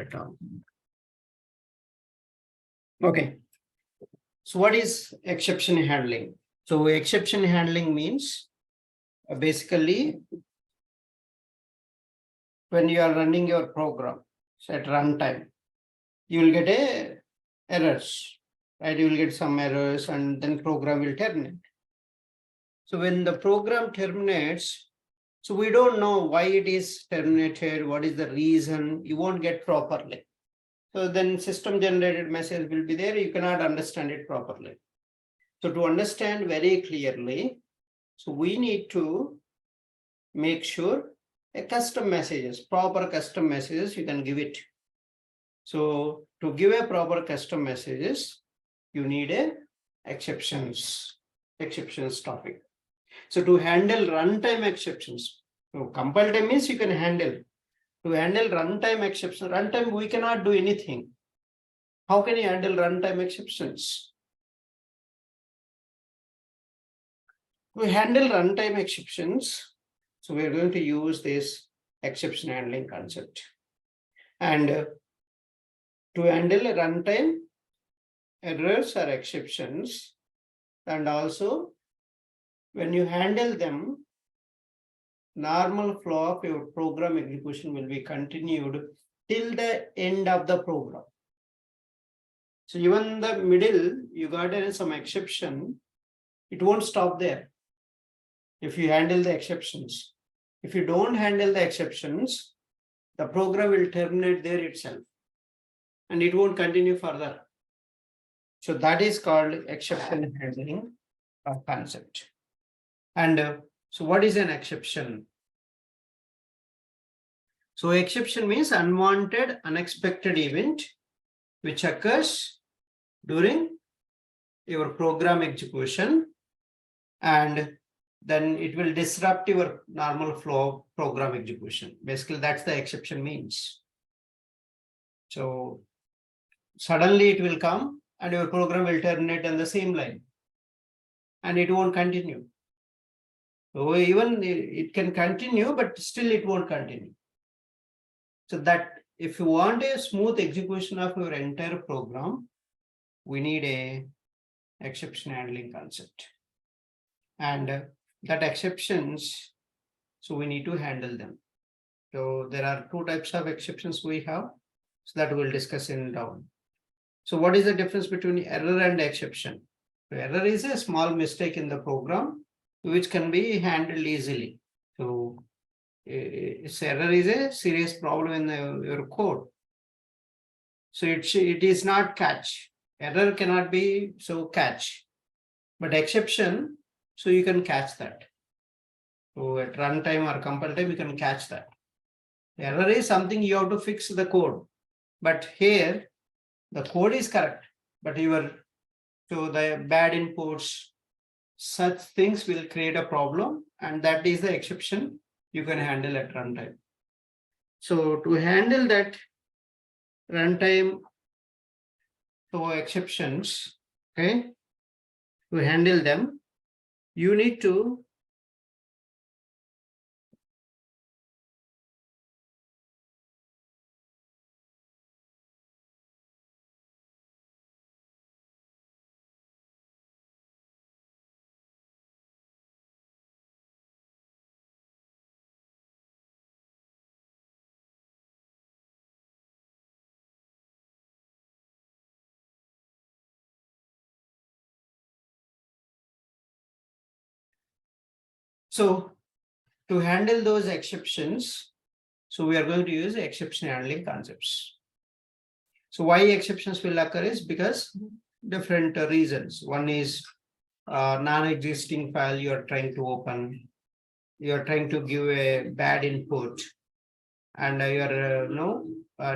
at all. Okay. So what is exception handling? So exception handling means basically when you are running your program, so at runtime, you will get errors, right? You will get some errors and then program will terminate. So when the program terminates, so we don't know why it is terminated, what is the reason, you won't get properly. So then system generated message will be there, you cannot understand it properly. So to understand very clearly, so we need to make sure a custom messages, proper custom messages, you can give it. So to give a proper custom messages, you need a exceptions topic. So to handle runtime exceptions, so compile time means you can handle. To handle runtime exceptions, runtime we cannot do anything. How can you handle runtime exceptions? We handle runtime exceptions. So we're going to use this exception handling concept. And to handle a runtime errors or exceptions, and also when you handle them, normal flow of your program execution will be continued till the end of the program. So even in the middle, you got some exception, it won't stop there if you handle the exceptions. If you don't handle the exceptions, the program will terminate there itself and it won't continue further. So that is called exception handling concept. And so what is an exception? So exception means unwanted, unexpected event which occurs during your program execution, and then it will disrupt your normal flow of program execution. Basically, that's the exception means. So suddenly it will come and your program will terminate on the same line and it won't continue. So even it can continue, but still it won't continue. So that if you want a smooth execution of your entire program, we need a exception handling concept. And that exceptions, so we need to handle them. So there are two types of exceptions we have, so that we'll discuss in down. So what is the difference between error and exception? So error is a small mistake in the program which can be handled easily. So error is a serious problem in your code. So it is not catch. Error cannot be so catch, but exception, so you can catch that. So at runtime or compile time, you can catch that. Error is something you have to fix the code, but here the code is correct, but so the bad inputs, such things will create a problem, and that is the exception you can handle at runtime. So to handle that runtime so exceptions, okay, to handle them, you need to so to handle those exceptions, so we are going to use exception handling concepts. So why exceptions will occur is because different reasons. One is non-existing file you are trying to open, you are trying to give a bad input, and your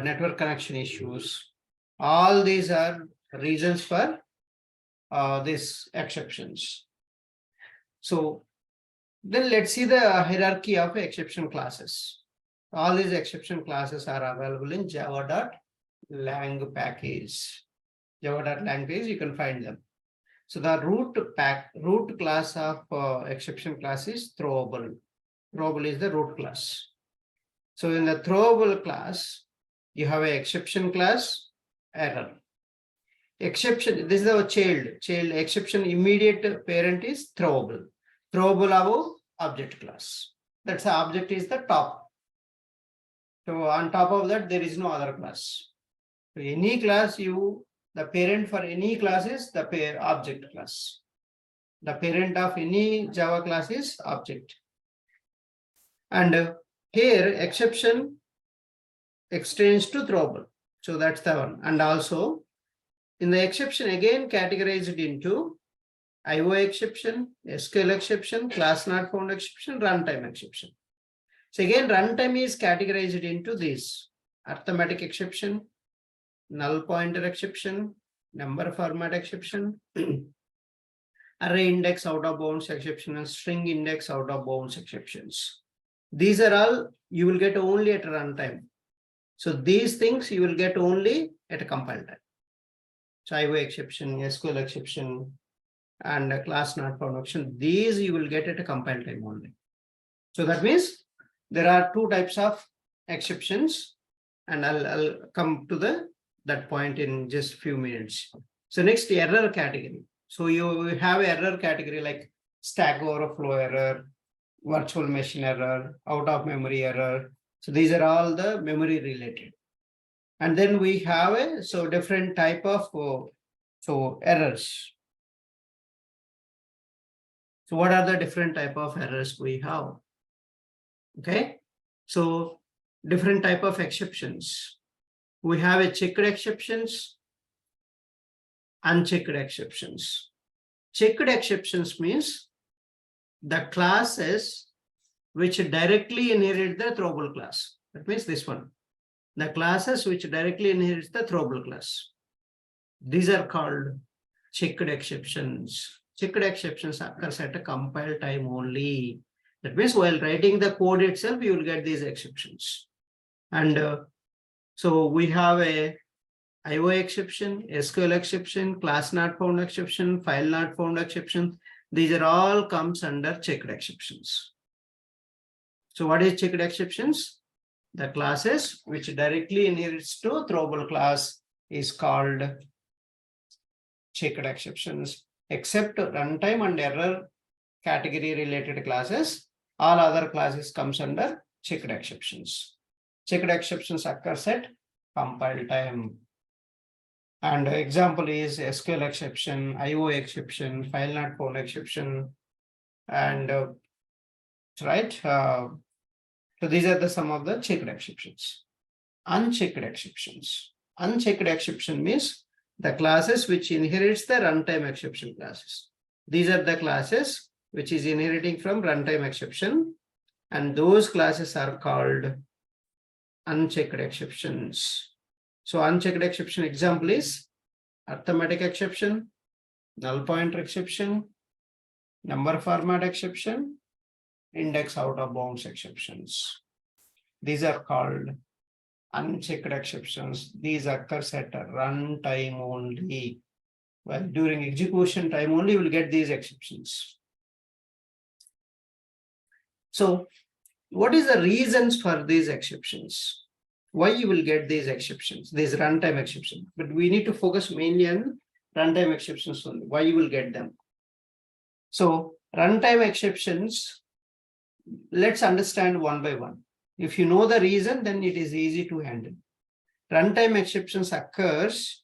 network connection issues. All these are reasons for these exceptions. So then let's see the hierarchy of exception classes. All these exception classes are available in java.lang package. Java.lang page, you can find them. So the root class of exception class is throwable. Throwable is the root class. So in the throwable class, you have a exception class, error. Exception, this is our child exception immediate parent is throwable. Throwable above object class. That's the object is the top. So on top of that, there is no other class. So any class the parent for any class is the object class. The parent of any Java class is object. And here exception extends to throwable. So that's the one. And also in the exception again categorized into IO exception, SQL exception, class not found exception, runtime exception. So again, runtime is categorized into this arithmetic exception, null pointer exception, number format exception, array index out of bounds exception, and string index out of bounds exceptions. These are all you will get only at runtime. So these things you will get only at a compile time. So IO exception, SQL exception, and a class not found exception. These you will get at a compile time only. So that means there are two types of exceptions, and I'll come to that point in just a few minutes. So next, error category. So you have error category like stack overflow error, virtual machine error, out of memory error. So these are all the memory related. And then we have different type of errors. So what are the different type of errors we have? Okay, so different type of exceptions. We have a checked exceptions, unchecked exceptions. Checked exceptions means the classes which directly inherit the throwable class. That means this one. The classes which directly inherit the throwable class. These are called checked exceptions. Checked exceptions occurs at a compile time only. That means while writing the code itself, you will get these exceptions. And so we have a IO exception, SQL exception, class not found exception, file not found exception. These are all comes under checked exceptions. So what is checked exceptions? The classes which directly inherits to throwable class is called checked exceptions, except runtime and error category related classes. All other classes comes under checked exceptions. Checked exceptions occurs at compile time. And example is SQL exception, IO exception, file not found exception, and right. So these are some of the checked exceptions. Unchecked exceptions. Unchecked exception means the classes which inherits the runtime exception classes. These are the classes which is inheriting from runtime exception, and those classes are called unchecked exceptions. So unchecked exception example is arithmetic exception, null pointer exception, number format exception, index out of bounds exceptions. These are called unchecked exceptions. These occurs at a runtime only. Well, during execution time only you will get these exceptions. So what is the reasons for these exceptions? Why you will get these exceptions, these runtime exceptions? But we need to focus mainly on runtime exceptions only. Why you will get them? So runtime exceptions, let's understand one by one. If you know the reason, then it is easy to handle. Runtime exceptions occurs,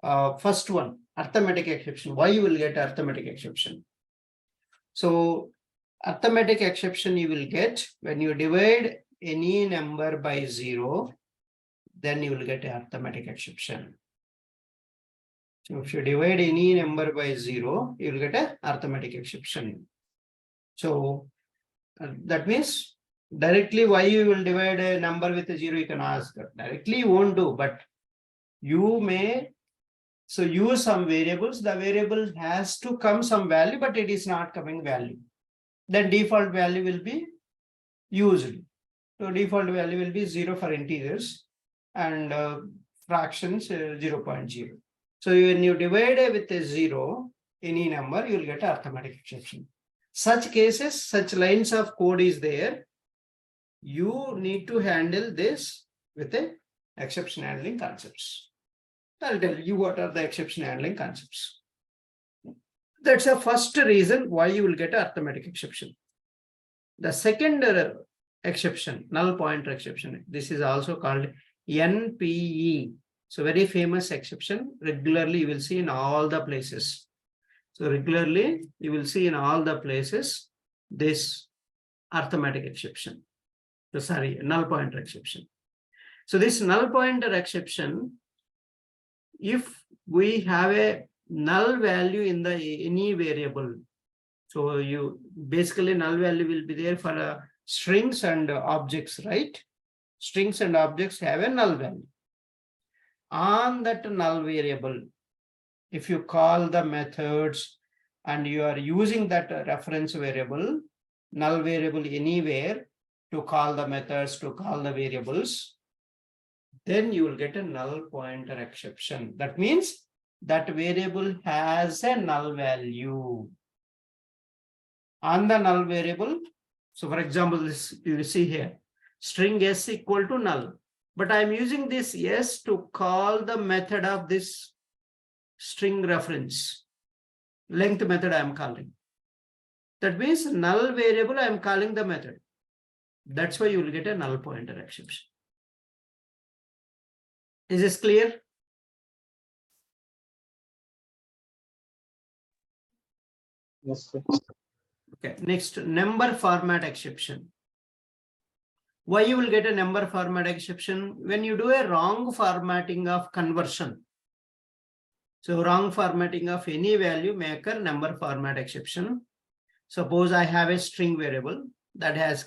first one, arithmetic exception. Why you will get arithmetic exception? So arithmetic exception you will get when you divide any number by 0, then you will get an arithmetic exception. So if you divide any number by 0, you will get an arithmetic exception. So that means directly why you will divide a number with a 0, you can ask. Directly you won't do, but you may use some variables. The variable has to come some value, but it is not coming value. Then default value will be used. So default value will be 0 for integers and fractions 0.0. So when you divide with a 0, any number, you will get arithmetic exception. Such cases, such lines of code is there. You need to handle this with a exception handling concepts. I'll tell you what are the exception handling concepts. That's the first reason why you will get an arithmetic exception. The second exception, null pointer exception, this is also called NPE. So very famous exception. Regularly you will see in all the places. So regularly you will see in all the places this arithmetic exception. So sorry, null pointer exception. So this null pointer exception, if we have a null value in the any variable, so you basically null value will be there for strings and objects, right? Strings and objects have a null value. On that null variable, if you call the methods and you are using that reference variable, null variable anywhere to call the methods, to call the variables, then you will get a null pointer exception. That means that variable has a null value. On the null variable, so for example, this you will see here, string s equal to null. But I'm using this s to call the method of this string reference. Length method I am calling. That means null variable I am calling the method. That's why you will get a null pointer exception. Is this clear? Yes, sir. Okay, next, number format exception. Why you will get a number format exception? When you do a wrong formatting of conversion. So wrong formatting of any value make a number format exception. Suppose I have a string variable that has